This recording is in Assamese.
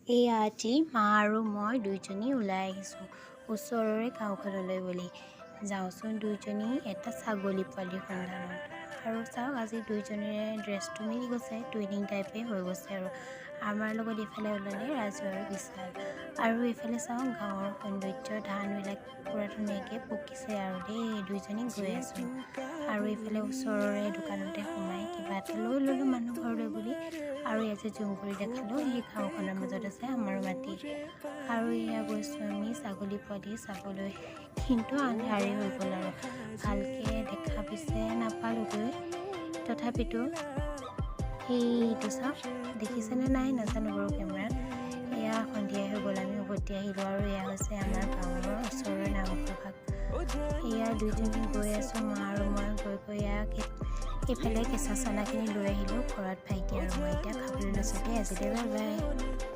এয়া আজি মা আৰু মই দুইজনী ওলাই আহিছোঁ ওচৰৰে গাঁওখনলৈ বুলি। যাওঁচোন দুইজনী এটা ছাগলী পোৱালিৰ সন্ধানত। আৰু চাওক আজি দুইজনীৰে ড্ৰেছটো মিলি গৈছে, টুইনিং টাইপেই হৈ গৈছে। আৰু আমাৰ লগত ইফালে ওলালে ৰাজু আৰু বিশাল। আৰু ইফালে চাওক গাঁৱৰ সৌন্দৰ্য, ধানবিলাক পূৰা ধুনীয়াকৈ পকিছে আৰু দেই। দুইজনী গৈ আছোঁ আৰু ইফালে ওচৰৰে দোকানতে সোমাই কিবা এটা লৈ ল'লোঁ মানুহ ঘৰলৈ বুলি। আৰু ইয়াত যে জুম কৰি দেখালোঁ, সেই গাঁওখনৰ মাজত আছে আমাৰ মাটি। আৰু এয়া গৈছোঁ আমি ছাগলী পোৱালি চাবলৈ, কিন্তু আন্ধাৰেই হৈ গ'ল আৰু ভালকৈ দেখা পিছে নাপালোঁগৈ। তথাপিতো সেইটো চাওক, দেখিছেনে নাই নাজানো বাৰু কেমেৰাত। এয়া সন্ধিয়াই হৈ গ'ল, আমি উভতি আহিলোঁ। আৰু এয়া হৈছে আমাৰ গাঁৱৰ ওচৰৰ নামঘৰ ভাগ। এয়া দুইজনী গৈ আছোঁ, মা আৰু মই গৈ ইয়াক এইফালে কেঁচা চানাখিনি লৈ আহিলোঁ ঘৰত। ভাইটি আৰু মই এতিয়া খাবলৈ লৈছোঁ দেই। আজিলৈ বাই বাই।